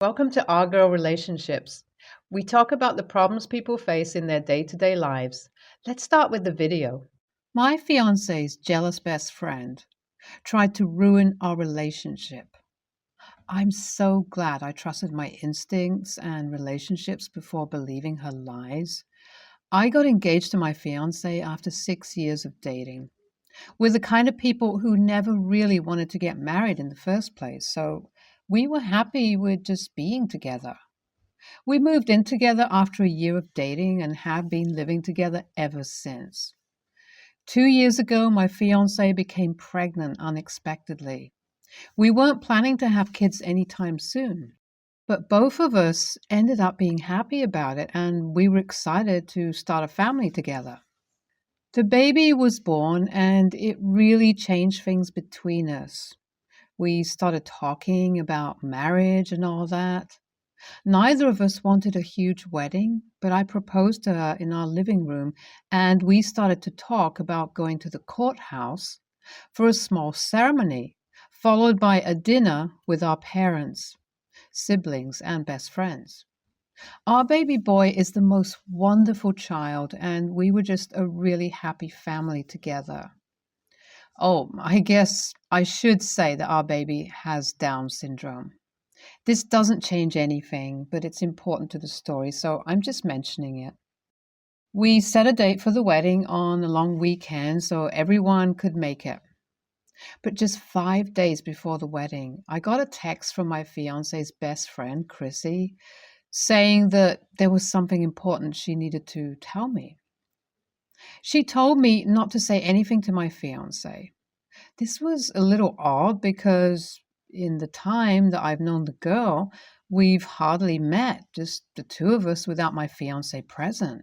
Welcome to Our Girl Relationships. We talk about the problems people face in their day to day lives. Let's start with the video. My fiance's jealous best friend tried to ruin our relationship. I'm so glad I trusted my instincts and relationships before believing her lies. I got engaged to my fiance after 6 years of dating. We're the kind of people who never really wanted to get married in the first place, so we were happy with just being together. We moved in together after a year of dating and have been living together ever since. 2 years ago, my fiance became pregnant unexpectedly. We weren't planning to have kids anytime soon, but both of us ended up being happy about it and we were excited to start a family together. The baby was born and it really changed things between us. We started talking about marriage and all that. Neither of us wanted a huge wedding, but I proposed to her in our living room and we started to talk about going to the courthouse for a small ceremony, followed by a dinner with our parents, siblings, and best friends. Our baby boy is the most wonderful child, and we were just a really happy family together. Oh, I guess I should say that our baby has Down syndrome. This doesn't change anything, but it's important to the story, so I'm just mentioning it. We set a date for the wedding on a long weekend so everyone could make it. But just 5 days before the wedding, I got a text from my fiance's best friend, Chrissy, saying that there was something important she needed to tell me. She told me not to say anything to my fiance. This was a little odd because in the time that I've known the girl, we've hardly met, just the two of us without my fiance present.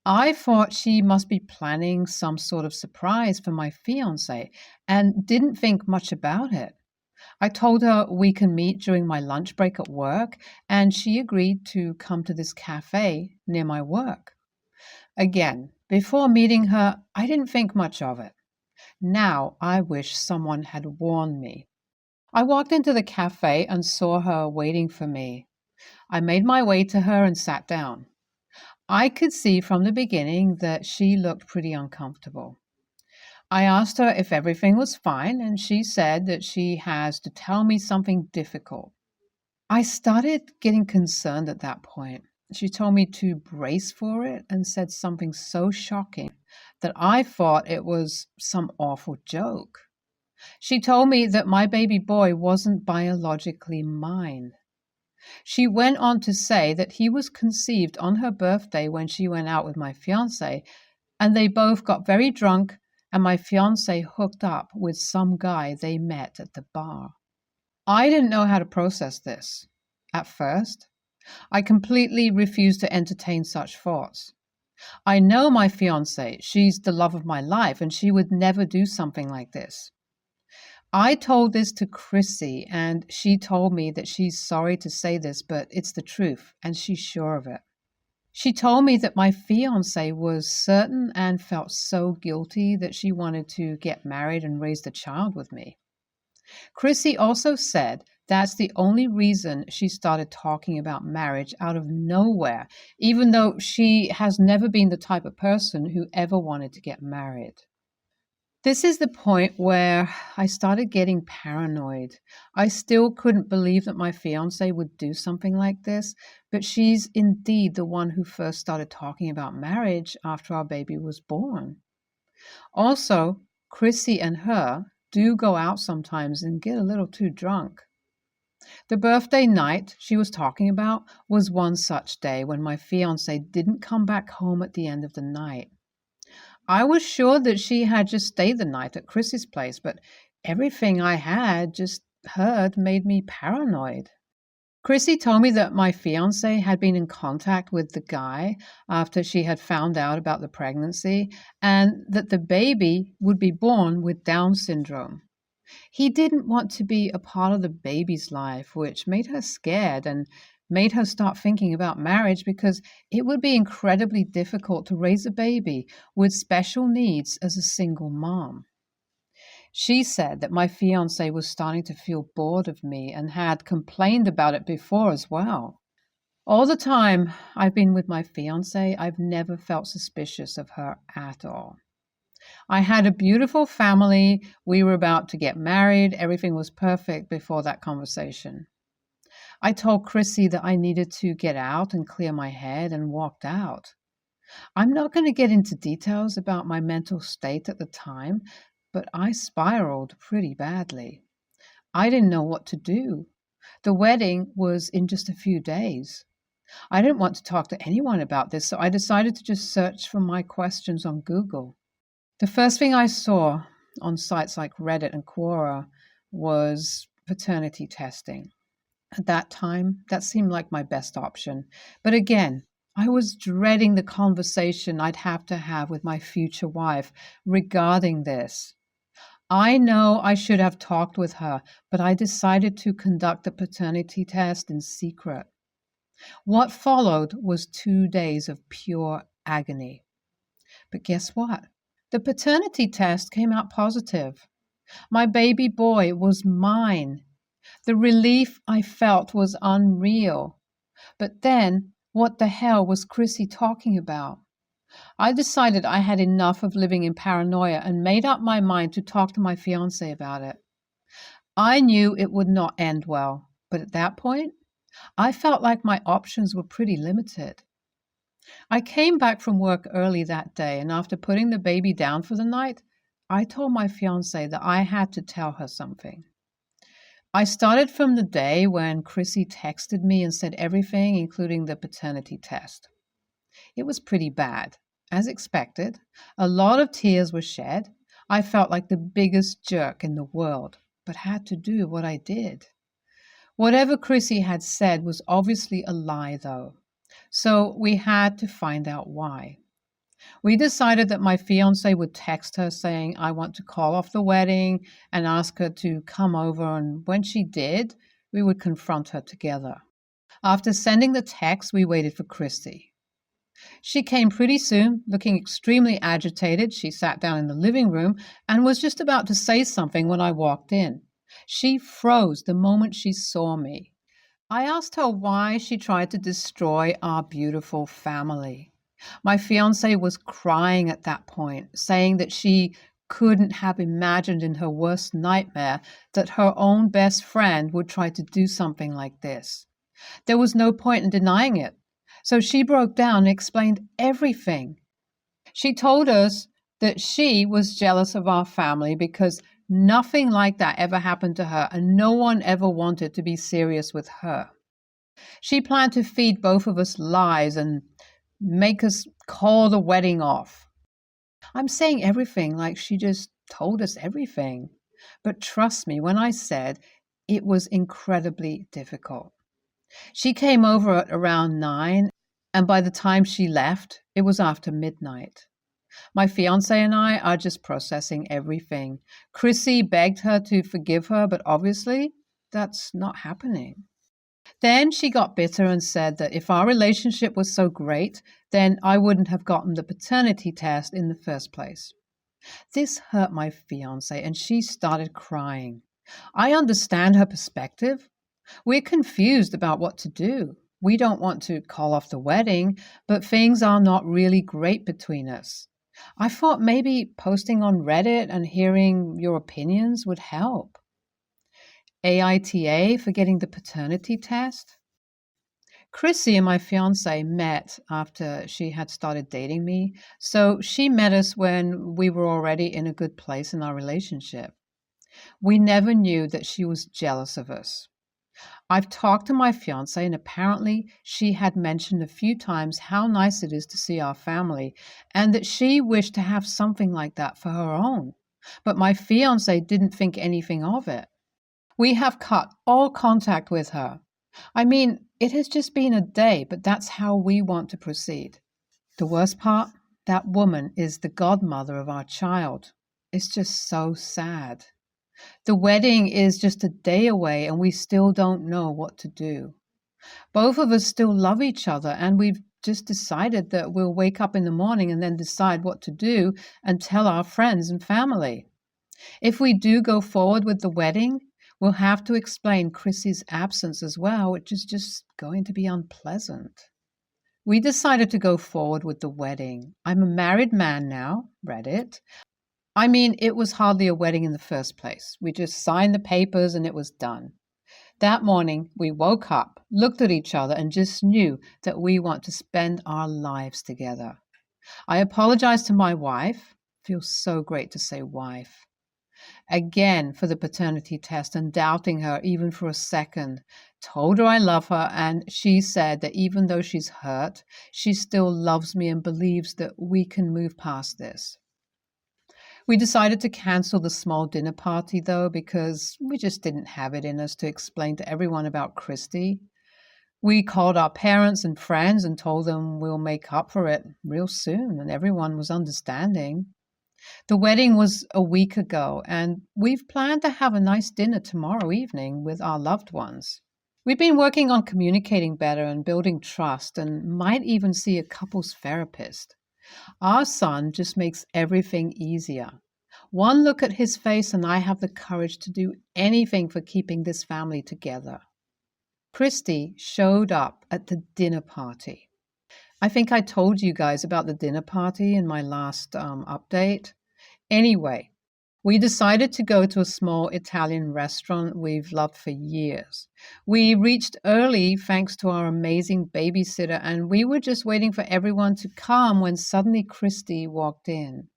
I thought she must be planning some sort of surprise for my fiance and didn't think much about it. I told her we can meet during my lunch break at work, and she agreed to come to this cafe near my work. Again, before meeting her, I didn't think much of it. Now I wish someone had warned me. I walked into the cafe and saw her waiting for me. I made my way to her and sat down. I could see from the beginning that she looked pretty uncomfortable. I asked her if everything was fine, and she said that she has to tell me something difficult. I started getting concerned at that point. She told me to brace for it and said something so shocking that I thought it was some awful joke. She told me that my baby boy wasn't biologically mine. She went on to say that he was conceived on her birthday when she went out with my fiance, and they both got very drunk, and my fiance hooked up with some guy they met at the bar. I didn't know how to process this. At first, I completely refused to entertain such thoughts. I know my fiance, she's the love of my life, and she would never do something like this. I told this to Chrissy, and she told me that she's sorry to say this, but it's the truth, and she's sure of it. She told me that my fiance was certain and felt so guilty that she wanted to get married and raise the child with me. Chrissy also said that's the only reason she started talking about marriage out of nowhere, even though she has never been the type of person who ever wanted to get married. This is the point where I started getting paranoid. I still couldn't believe that my fiance would do something like this, but she's indeed the one who first started talking about marriage after our baby was born. Also, Chrissy and her do go out sometimes and get a little too drunk. The birthday night she was talking about was one such day when my fiance didn't come back home at the end of the night. I was sure that she had just stayed the night at Chrissy's place, but everything I had just heard made me paranoid. Chrissy told me that my fiance had been in contact with the guy after she had found out about the pregnancy and that the baby would be born with Down syndrome. He didn't want to be a part of the baby's life, which made her scared and made her start thinking about marriage because it would be incredibly difficult to raise a baby with special needs as a single mom. She said that my fiance was starting to feel bored of me and had complained about it before as well. All the time I've been with my fiance, I've never felt suspicious of her at all. I had a beautiful family. We were about to get married. Everything was perfect before that conversation. I told Chrissy that I needed to get out and clear my head and walked out. I'm not going to get into details about my mental state at the time, but I spiraled pretty badly. I didn't know what to do. The wedding was in just a few days. I didn't want to talk to anyone about this, so I decided to just search for my questions on Google. The first thing I saw on sites like Reddit and Quora was paternity testing. At that time, that seemed like my best option. But again, I was dreading the conversation I'd have to have with my future wife regarding this. I know I should have talked with her, but I decided to conduct the paternity test in secret. What followed was 2 days of pure agony. But guess what? The paternity test came out positive. My baby boy was mine. The relief I felt was unreal. But then, what the hell was Chrissy talking about? I decided I had enough of living in paranoia and made up my mind to talk to my fiance about it. I knew it would not end well, but at that point, I felt like my options were pretty limited. I came back from work early that day, and after putting the baby down for the night, I told my fiance that I had to tell her something. I started from the day when Chrissy texted me and said everything, including the paternity test. It was pretty bad. As expected, a lot of tears were shed. I felt like the biggest jerk in the world, but had to do what I did. Whatever Chrissy had said was obviously a lie, though. So we had to find out why. We decided that my fiance would text her saying, I want to call off the wedding and ask her to come over. And when she did, we would confront her together. After sending the text, we waited for Chrissy. She came pretty soon, looking extremely agitated. She sat down in the living room and was just about to say something when I walked in. She froze the moment she saw me. I asked her why she tried to destroy our beautiful family. My fiance was crying at that point, saying that she couldn't have imagined in her worst nightmare that her own best friend would try to do something like this. There was no point in denying it. So she broke down and explained everything. She told us that she was jealous of our family because nothing like that ever happened to her, and no one ever wanted to be serious with her. She planned to feed both of us lies and make us call the wedding off. I'm saying everything like she just told us everything. But trust me when I said it was incredibly difficult. She came over at around 9, and by the time she left, it was after midnight. My fiance and I are just processing everything. Chrissy begged her to forgive her, but obviously that's not happening. Then she got bitter and said that if our relationship was so great, then I wouldn't have gotten the paternity test in the first place. This hurt my fiance, and she started crying. I understand her perspective. We're confused about what to do. We don't want to call off the wedding, but things are not really great between us. I thought maybe posting on Reddit and hearing your opinions would help. AITA for getting the paternity test? Chrissy and my fiance met after she had started dating me, so she met us when we were already in a good place in our relationship. We never knew that she was jealous of us. I've talked to my fiance, and apparently she had mentioned a few times how nice it is to see our family and that she wished to have something like that for her own. But my fiance didn't think anything of it. We have cut all contact with her. I mean, it has just been a day, but that's how we want to proceed. The worst part, that woman is the godmother of our child. It's just so sad. The wedding is just a day away and we still don't know what to do. Both of us still love each other, and we've just decided that we'll wake up in the morning and then decide what to do and tell our friends and family. If we do go forward with the wedding, we'll have to explain Chrissy's absence as well, which is just going to be unpleasant. We decided to go forward with the wedding. I'm a married man now, Reddit. I mean, it was hardly a wedding in the first place. We just signed the papers and it was done. That morning, we woke up, looked at each other, and just knew that we want to spend our lives together. I apologized to my wife. Feels so great to say wife. Again for the paternity test and doubting her even for a second. Told her I love her, and she said that even though she's hurt, she still loves me and believes that we can move past this. We decided to cancel the small dinner party, though, because we just didn't have it in us to explain to everyone about Christy. We called our parents and friends and told them we'll make up for it real soon, and everyone was understanding. The wedding was a week ago, and we've planned to have a nice dinner tomorrow evening with our loved ones. We've been working on communicating better and building trust, and might even see a couples therapist. Our son just makes everything easier. One look at his face and I have the courage to do anything for keeping this family together. Christy showed up at the dinner party. I think I told you guys about the dinner party in my last update. Anyway, we decided to go to a small Italian restaurant we've loved for years. We reached early thanks to our amazing babysitter, and we were just waiting for everyone to come when suddenly Christy walked in.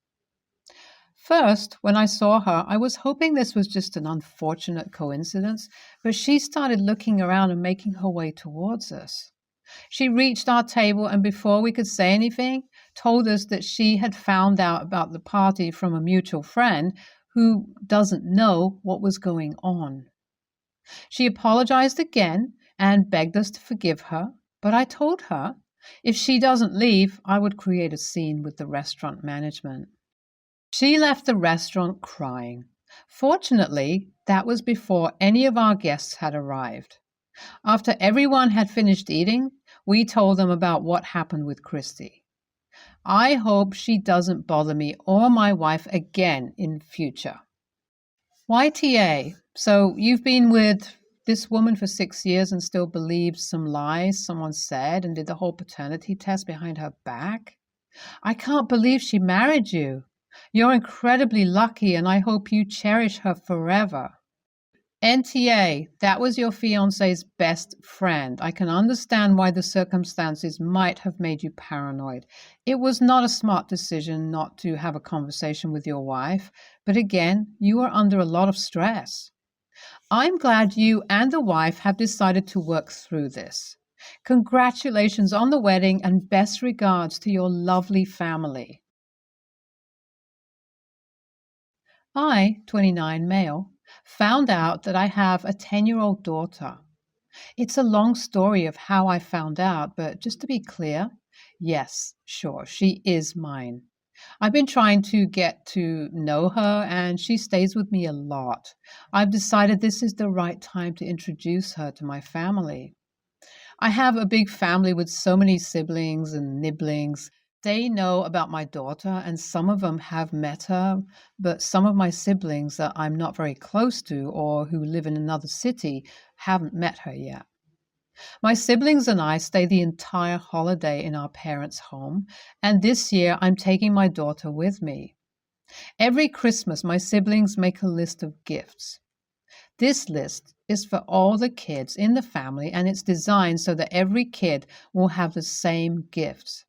First, when I saw her, I was hoping this was just an unfortunate coincidence, but she started looking around and making her way towards us. She reached our table and before we could say anything, told us that she had found out about the party from a mutual friend who doesn't know what was going on. She apologized again and begged us to forgive her, but I told her if she doesn't leave, I would create a scene with the restaurant management. She left the restaurant crying. Fortunately, that was before any of our guests had arrived. After everyone had finished eating, we told them about what happened with Christy. I hope she doesn't bother me or my wife again in future. YTA, so you've been with this woman for 6 years and still believes some lies someone said and did the whole paternity test behind her back? I can't believe she married you. You're incredibly lucky and I hope you cherish her forever. NTA, that was your fiancé's best friend. I can understand why the circumstances might have made you paranoid. It was not a smart decision not to have a conversation with your wife, but again, you are under a lot of stress. I'm glad you and the wife have decided to work through this. Congratulations on the wedding and best regards to your lovely family. I, 29 male, found out that I have a 10-year-old daughter. It's a long story of how I found out, but just to be clear, yes, sure, she is mine. I've been trying to get to know her and she stays with me a lot. I've decided this is the right time to introduce her to my family. I have a big family with so many siblings and nibblings. They know about my daughter and some of them have met her, but some of my siblings that I'm not very close to or who live in another city haven't met her yet. My siblings and I stay the entire holiday in our parents' home, and this year I'm taking my daughter with me. Every Christmas, my siblings make a list of gifts. This list is for all the kids in the family, and it's designed so that every kid will have the same gifts.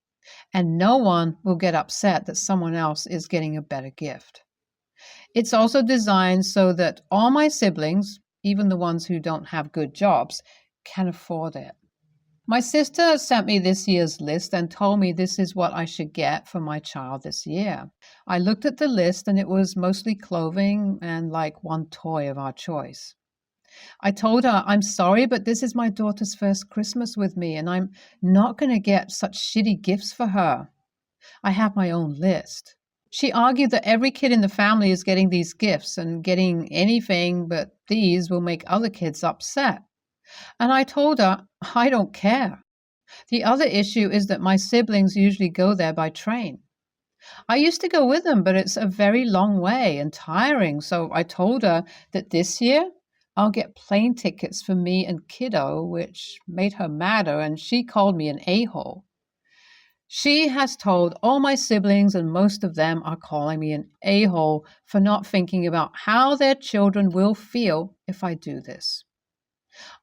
And no one will get upset that someone else is getting a better gift. It's also designed so that all my siblings, even the ones who don't have good jobs, can afford it. My sister sent me this year's list and told me this is what I should get for my child this year. I looked at the list and it was mostly clothing and like one toy of our choice. I told her, I'm sorry, but this is my daughter's first Christmas with me, and I'm not going to get such shitty gifts for her. I have my own list. She argued that every kid in the family is getting these gifts, and getting anything but these will make other kids upset. And I told her, I don't care. The other issue is that my siblings usually go there by train. I used to go with them, but it's a very long way and tiring. So I told her that this year I'll get plane tickets for me and kiddo, which made her madder, and she called me an a-hole. She has told all my siblings, and most of them are calling me an a-hole for not thinking about how their children will feel if I do this.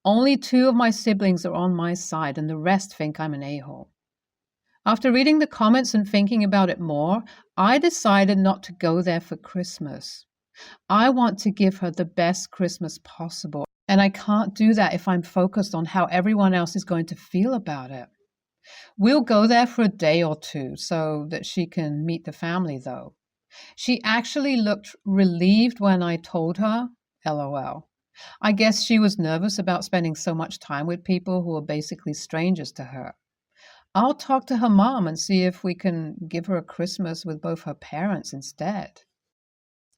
Only two of my siblings are on my side, and the rest think I'm an a-hole. After reading the comments and thinking about it more, I decided not to go there for Christmas. I want to give her the best Christmas possible, and I can't do that if I'm focused on how everyone else is going to feel about it. We'll go there for a day or two so that she can meet the family, though. She actually looked relieved when I told her, LOL. I guess she was nervous about spending so much time with people who are basically strangers to her. I'll talk to her mom and see if we can give her a Christmas with both her parents instead.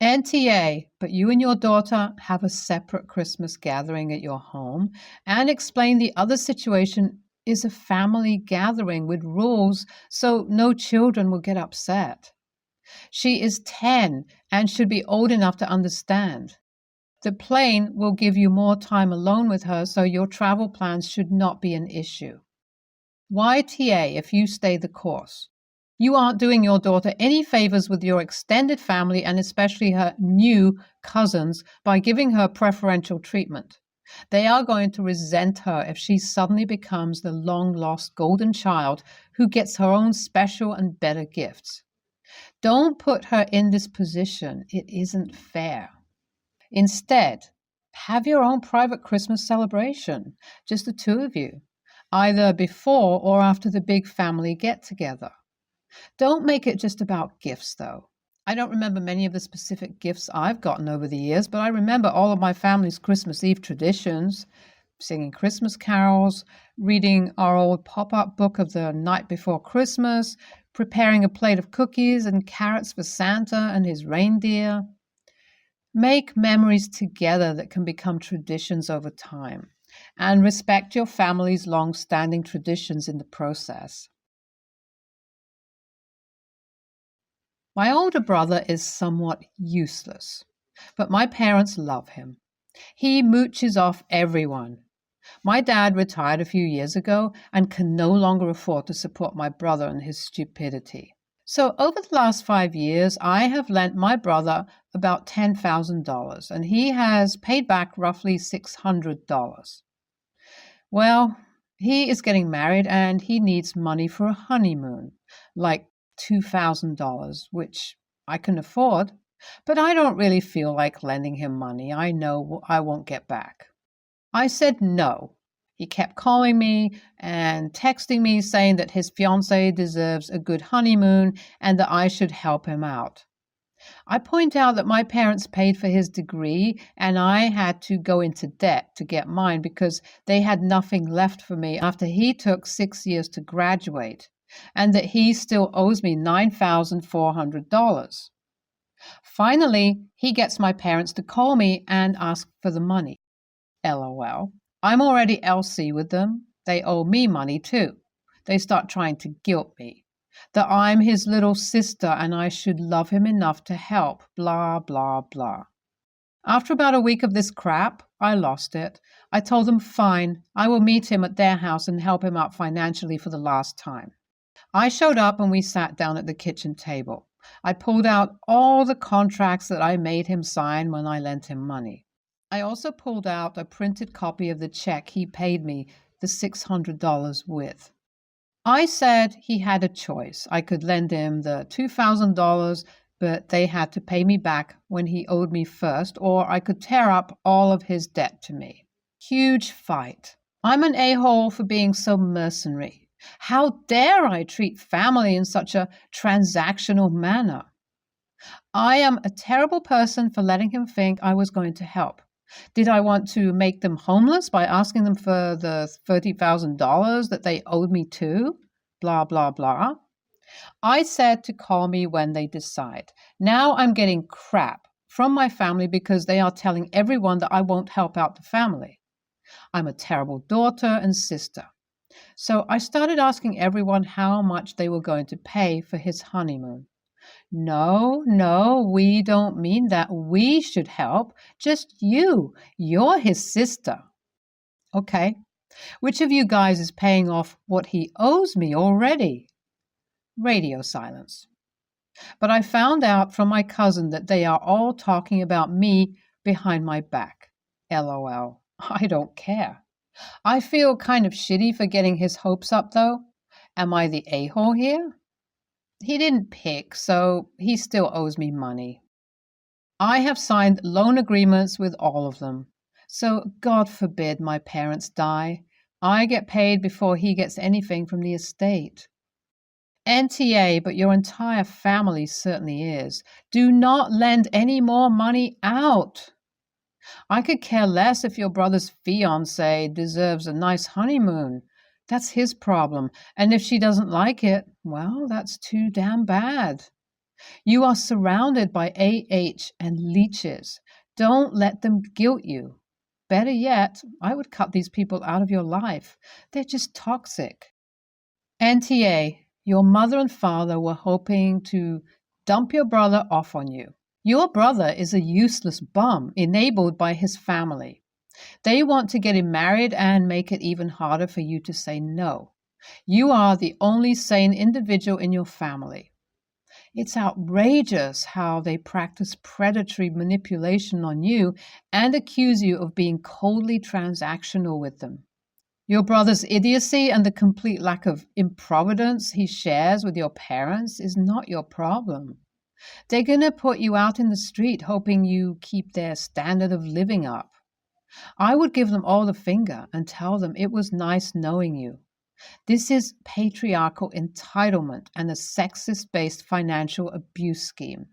NTA, but you and your daughter have a separate Christmas gathering at your home, and explain the other situation is a family gathering with rules so no children will get upset. She is 10 and should be old enough to understand. The plane will give you more time alone with her, so your travel plans should not be an issue. YTA if you stay the course. You aren't doing your daughter any favors with your extended family and especially her new cousins by giving her preferential treatment. They are going to resent her if she suddenly becomes the long-lost golden child who gets her own special and better gifts. Don't put her in this position. It isn't fair. Instead, have your own private Christmas celebration, just the two of you, either before or after the big family get-together. Don't make it just about gifts, though. I don't remember many of the specific gifts I've gotten over the years, but I remember all of my family's Christmas Eve traditions, singing Christmas carols, reading our old pop-up book of the night before Christmas, preparing a plate of cookies and carrots for Santa and his reindeer. Make memories together that can become traditions over time, and respect your family's long-standing traditions in the process. My older brother is somewhat useless, but my parents love him. He mooches off everyone. My dad retired a few years ago and can no longer afford to support my brother and his stupidity. So over the last 5 years, I have lent my brother about $10,000, and he has paid back roughly $600. Well, he is getting married and he needs money for a honeymoon, like $2,000, which I can afford, but I don't really feel like lending him money. I know I won't get back. I said no. He kept calling me and texting me saying that his fiancée deserves a good honeymoon and that I should help him out. I point out that my parents paid for his degree and I had to go into debt to get mine because they had nothing left for me after he took 6 years to graduate, and that he still owes me $9,400. Finally, he gets my parents to call me and ask for the money. LOL. I'm already LC with them. They owe me money too. They start trying to guilt me that I'm his little sister and I should love him enough to help, blah, blah, blah. After about a week of this crap, I lost it. I told them, fine, I will meet him at their house and help him out financially for the last time. I showed up and we sat down at the kitchen table. I pulled out all the contracts that I made him sign when I lent him money. I also pulled out a printed copy of the check he paid me the $600 with. I said he had a choice. I could lend him the $2,000, but they had to pay me back when he owed me first, or I could tear up all of his debt to me. Huge fight. I'm an a-hole for being so mercenary. How dare I treat family in such a transactional manner? I am a terrible person for letting him think I was going to help. Did I want to make them homeless by asking them for the $30,000 that they owed me too? Blah, blah, blah. I said to call me when they decide. Now I'm getting crap from my family because they are telling everyone that I won't help out the family. I'm a terrible daughter and sister. So I started asking everyone how much they were going to pay for his honeymoon. No, we don't mean that we should help. Just you. You're his sister. Okay. Which of you guys is paying off what he owes me already? Radio silence. But I found out from my cousin that they are all talking about me behind my back. LOL. I don't care. I feel kind of shitty for getting his hopes up, though. Am I the a-hole here? He didn't pick, so he still owes me money. I have signed loan agreements with all of them. So God forbid my parents die. I get paid before he gets anything from the estate. NTA, but your entire family certainly is. Do not lend any more money out. I could care less if your brother's fiancée deserves a nice honeymoon. That's his problem. And if she doesn't like it, well, that's too damn bad. You are surrounded by AH and leeches. Don't let them guilt you. Better yet, I would cut these people out of your life. They're just toxic. NTA, your mother and father were hoping to dump your brother off on you. Your brother is a useless bum enabled by his family. They want to get him married and make it even harder for you to say no. You are the only sane individual in your family. It's outrageous how they practice predatory manipulation on you and accuse you of being coldly transactional with them. Your brother's idiocy and the complete lack of improvidence he shares with your parents is not your problem. They're going to put you out in the street hoping you keep their standard of living up. I would give them all the finger and tell them it was nice knowing you. This is patriarchal entitlement and a sexist-based financial abuse scheme.